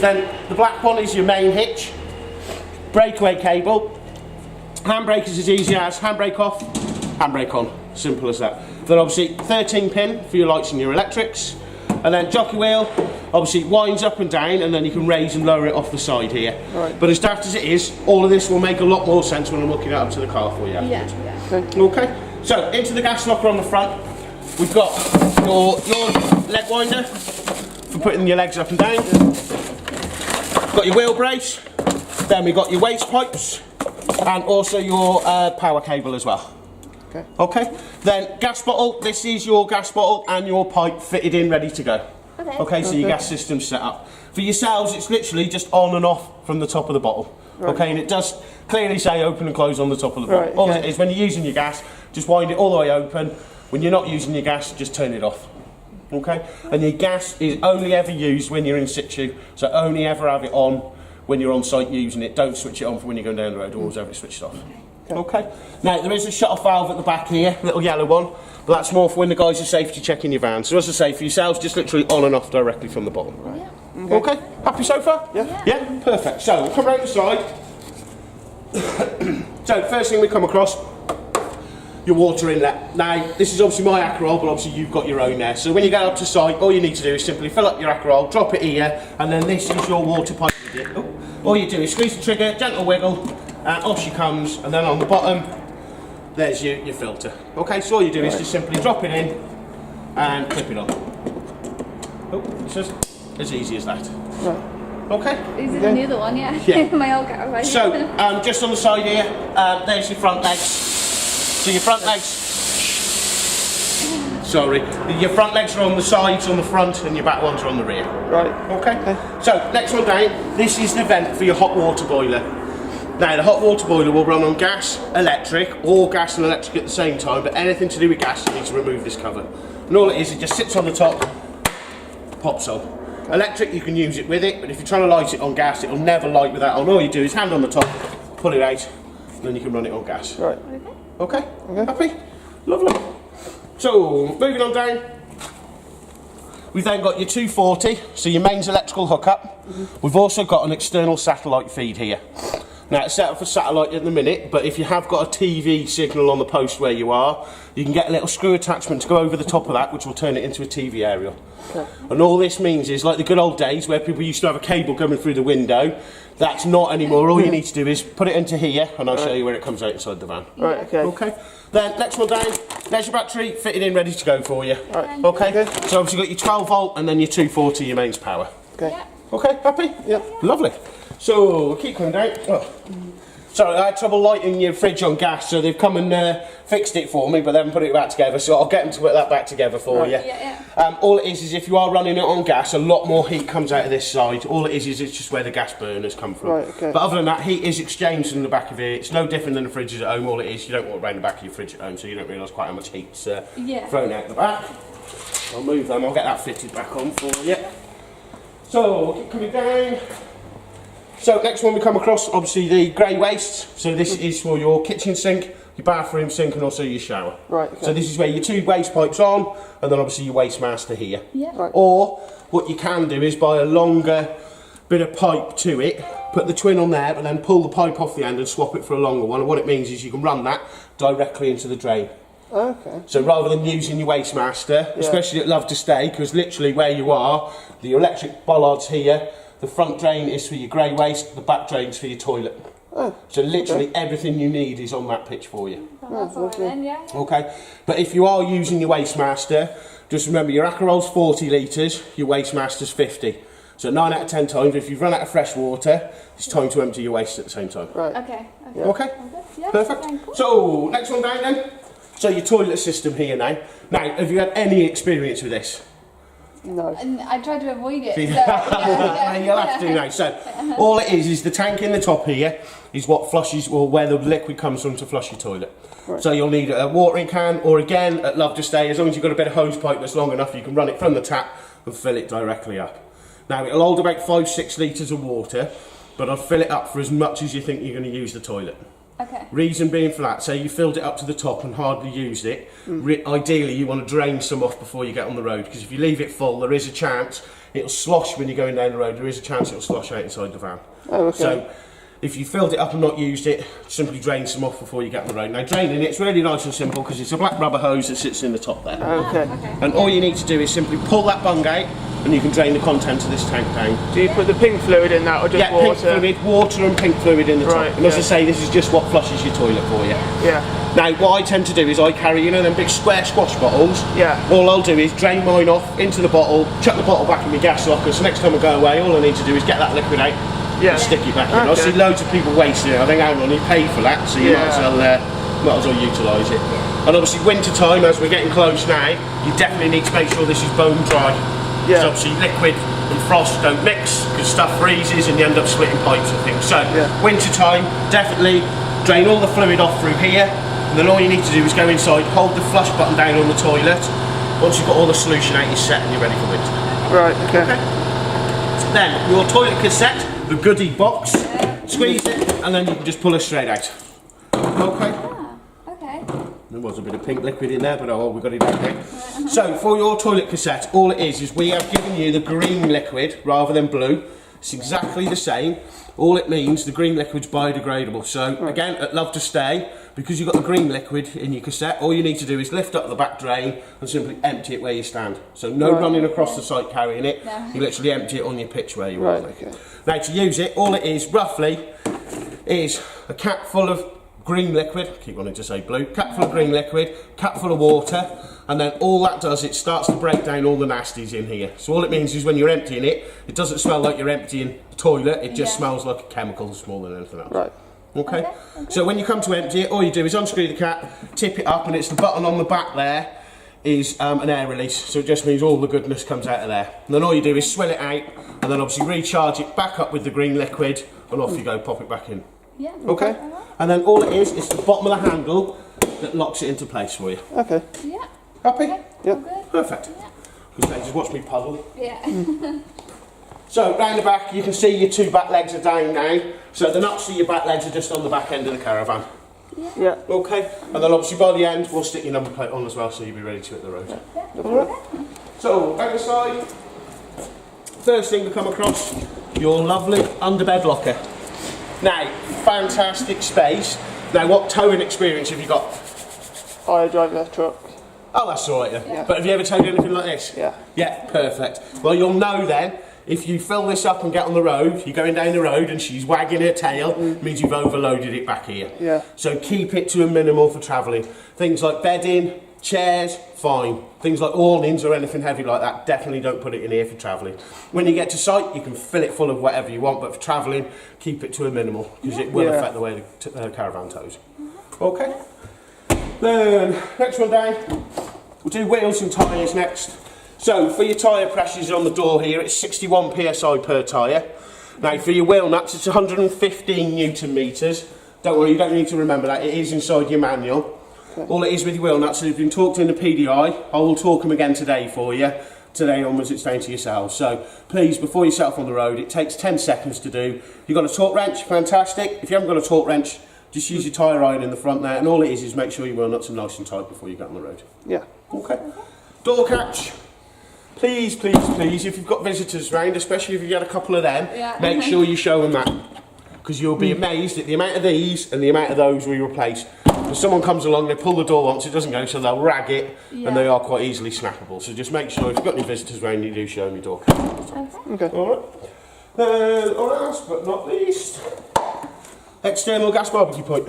Then the black one is your main hitch, breakaway cable, handbrake is as easy as handbrake off, handbrake on, simple as that. Then obviously 13 pin for your lights and your electrics, and then jockey wheel, obviously it winds up and down, and then you can raise and lower it off the side here. Right. But as daft as it is, all of this will make a lot more sense when I'm looking it up to the car for you. Okay. Okay, so into the gas locker on the front, we've got your leg winder for putting your legs up and down. Got your wheel brace, then we've got your waste pipes, and also your power cable as well. Okay. Okay, then gas bottle, this is your gas bottle and your pipe fitted in, ready to go. Okay. Okay, so your gas system's set up. For yourselves, it's literally just on and off from the top of the bottle. Right. Okay, and it does clearly say open and close on the top of the bottle. Right, All okay. it is, when you're using your gas, just wind it all the way open. When you're not using your gas, just turn it off. Okay, and your gas is only ever used when you're in situ, so only ever have it on when you're on site using it. Don't switch it on for when you're going down the road, always have it switched off. Okay, now there is a shut-off valve at the back here, little yellow one, but that's more for when the guys are safety checking your van. So as I say, for yourselves, just literally on and off directly from the bottle. Right. Yeah. Okay, happy so far? Yeah. Yeah, perfect. So we'll come round the side. So first thing we come across, your water inlet. Now this is obviously my Akerol, but obviously you've got your own there. So when you get up to site, all you need to do is simply fill up your Akerol, drop it here, and then this is your water pipe. All you do is squeeze the trigger, gentle wiggle, and off she comes, and then on the bottom, there's your filter. Okay, so all you do is just simply drop it in and clip it on. Oh, it's just as easy as that. Right. Okay? Is it the other one? Yeah. Yeah. My old car. Right? So, just on the side here, there's your front legs. So your front legs, sorry, your front legs are on the sides, on the front, and your back ones are on the rear. Right. Okay? So, next one down, this is the vent for your hot water boiler. Now, the hot water boiler will run on gas, electric, or gas and electric at the same time, but anything to do with gas, you need to remove this cover. And all it is, it just sits on the top, pops on. Electric, you can use it with it, but if you're trying to light it on gas, it'll never light with that on. All you do is hand on the top, pull it out, and then you can run it on gas. Right. Okay? Happy? Lovely. So, moving on down. We've then got your 240, so your mains electrical hookup. We've also got an external satellite feed here. Now it's set up for satellite at the minute, but if you have got a TV signal on the post where you are, you can get a little screw attachment to go over the top of that, which will turn it into a TV aerial. Okay. And all this means is, like the good old days where people used to have a cable coming through the window, that's not anymore. All you need to do is put it into here, and I'll show you where it comes out inside the van. Right, okay. Okay. Then next one down, there's your battery fitted in, ready to go for you. Right. Okay. So obviously you've got your 12 volt and then your 240, your mains power. Okay. Yeah. Okay, happy? Yeah. Lovely. So we'll keep coming down. Oh. Sorry, I had trouble lighting your fridge on gas, so they've come and fixed it for me, but they haven't put it back together, so I'll get them to put that back together for you. Yeah, yeah. All it is if you are running it on gas, a lot more heat comes out of this side. All it is it's just where the gas burners come from. Right, okay. But other than that, heat is exchanged in the back of here. It's no different than the fridges at home. All it is, you don't walk around the back of your fridge at home, so you don't realise quite how much heat's thrown out the back. I'll move them, I'll get that fitted back on for you. So, keep coming down. So next one we come across, obviously the grey waste. So this is for your kitchen sink, your bathroom sink, and also your shower. Right, okay. So this is where your two waste pipes on, and then obviously your waste master here. Yeah. Right. Or what you can do is buy a longer bit of pipe to it, put the twin on there, but then pull the pipe off the end and swap it for a longer one. And what it means is you can run that directly into the drain. Okay. So rather than using your waste master, especially at Love to Stay, because literally where you are, the electric bollards here. The front drain is for your grey waste, the back drain's for your toilet. Oh, so literally everything you need is on that pitch for you. Oh, that's all right then, yeah. Okay, but if you are using your waste master, just remember your Akerol's 40 litres, your waste master's 50. So 9 out of 10 times, if you've run out of fresh water, it's time to empty your waste at the same time. right. Okay. Okay, Yeah, perfect. cool. So next one down then. So your toilet system here now. Now, have you had any experience with this? No. And I tried to avoid it. So, You'll have to now. So all it is the tank in the top here is what flushes, or where the liquid comes from to flush your toilet. Right. So you'll need a watering can, or again at Love to Stay, as long as you've got a bit of hose pipe that's long enough, you can run it from the tap and fill it directly up. Now it'll hold about 5-6 litres of water, but I'll fill it up for as much as you think you're going to use the toilet. Okay. Reason being for that, say you filled it up to the top and hardly used it, ideally you want to drain some off before you get on the road, because if you leave it full, there is a chance it'll slosh when you're going down the road, there is a chance it'll slosh out inside the van. Oh, okay. So if you filled it up and not used it, simply drain some off before you get on the road. Now draining it's really nice and simple because it's a black rubber hose that sits in the top there. Okay. And all you need to do is simply pull that bung out and you can drain the contents of this tank down. Do you put the pink fluid in that or just Yeah, water? pink fluid, water and pink fluid in the Right, top. And as I yeah. say, this is just what flushes your toilet for you. Yeah. Now, what I tend to do is I carry, you know, them big square squash bottles. Yeah. All I'll do is drain mine off into the bottle, chuck the bottle back in my gas locker, so next time I go away, all I need to do is get that liquid out Yeah. and stick it back in. I Okay. see loads of people wasting it. I think, hang on, you paid for that, so you Yeah. might as well utilise it. And obviously, winter time, as we're getting close now, you definitely need to make sure this is bone dry. Yeah. Because obviously, liquid and frost don't mix, because stuff freezes and you end up splitting pipes and things. So, Yeah. winter time, definitely drain all the fluid off through here. And then all you need to do is go inside, hold the flush button down on the toilet. Once you've got all the solution out, you're set and you're ready for winter. Right, okay. Then your toilet cassette, the goodie box, squeeze it, and then you can just pull it straight out. Okay. Okay. There was a bit of pink liquid in there, but oh, we got it out there. So for your toilet cassette, all it is we have given you the green liquid rather than blue. It's exactly the same. All it means, the green liquid's biodegradable. So again, at Love to Stay, because you've got the green liquid in your cassette, all you need to do is lift up the back drain and simply empty it where you stand. So no running across the site carrying it. No. You literally empty it on your pitch where you Right, are. okay. Now to use it, all it is roughly is a cap full of green liquid, I keep wanting to say blue, cap full of green liquid, cap full of water, and then all that does, it starts to break down all the nasties in here. So all it means is when you're emptying it, it doesn't smell like you're emptying a toilet, it just Yeah. smells like a chemical more than anything else. Right. Okay? So when you come to empty it, all you do is unscrew the cap, tip it up, and it's the button on the back there is an air release, so it just means all the goodness comes out of there. And then all you do is swill it out, and then obviously recharge it back up with the green liquid, and off you go, pop it back in. Yeah. Okay? And then all it is the bottom of the handle that locks it into place for you. Okay. Yeah. Happy? Okay. Yep. All good. Perfect. Because they just watch me puddle. Yeah. So round the back, you can see your two back legs are down now. So the nuts of your back legs are just on the back end of the caravan. Yeah. Okay? And then obviously by the end, we'll stick your number plate on as well, so you'll be ready to hit the road. Alright? So, back side. First thing to come across, your lovely underbed locker. Now, fantastic space. Now, what towing experience have you got? I drive a truck. Oh, that's all right then. Yeah. But have you ever towed anything like this? Yeah. Yeah, perfect. Well, you'll know then, if you fill this up and get on the road, you're going down the road and she's wagging her tail, means you've overloaded it back here. Yeah. So keep it to a minimal for travelling. Things like bedding, chairs, fine. Things like awnings or anything heavy like that, definitely don't put it in here for travelling. When you get to site, you can fill it full of whatever you want, but for travelling, keep it to a minimal, because it will Yeah. affect the way the caravan tows. Okay. Then, next one down, we'll do wheels and tyres next. So, for your tyre pressures on the door here, it's 61 psi per tyre. Now, for your wheel nuts, it's 115 newton metres. Don't worry, you don't need to remember that, it is inside your manual. All it is with your wheel nuts, they've been talked in the PDI. I will talk them again today for you. Today onwards, it's down to yourselves. So, please, before you set off on the road, it takes 10 seconds to do. You've got a torque wrench, fantastic. If you haven't got a torque wrench, just use your tyre iron in the front there, and all it is make sure your wheel nuts are nice and tight before you get on the road. Yeah. Okay. Door catch. Please, please, please, if you've got visitors round, especially if you've had a couple of them, Yeah. make sure you show them that. Because you'll be amazed at the amount of these and the amount of those we replace. If someone comes along, they pull the door once, it doesn't go, so they'll rag it, Yeah. and they are quite easily snappable. So just make sure if you've got any visitors round, you do show them your door catch. Okay. Alright. Then, last but not least, external gas barbecue point.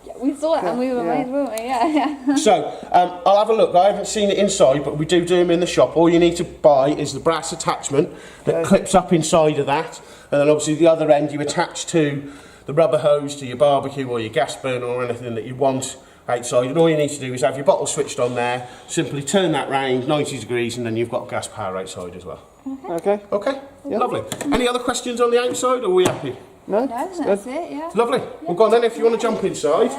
Yeah, we saw it and we were Yeah. amazed, weren't we? Yeah, yeah. So, I'll have a look. I haven't seen it inside, but we do them in the shop. All you need to buy is the brass attachment that clips up inside of that, and then obviously the other end you attach to the rubber hose to your barbecue or your gas burner or anything that you want outside. And all you need to do is have your bottle switched on there, simply turn that round 90 degrees, and then you've got gas power outside as well. Okay. Okay? Lovely. Any other questions on the outside, or are we happy? No? No, that's it, yeah. Lovely. Well, go on then, if you want to jump inside.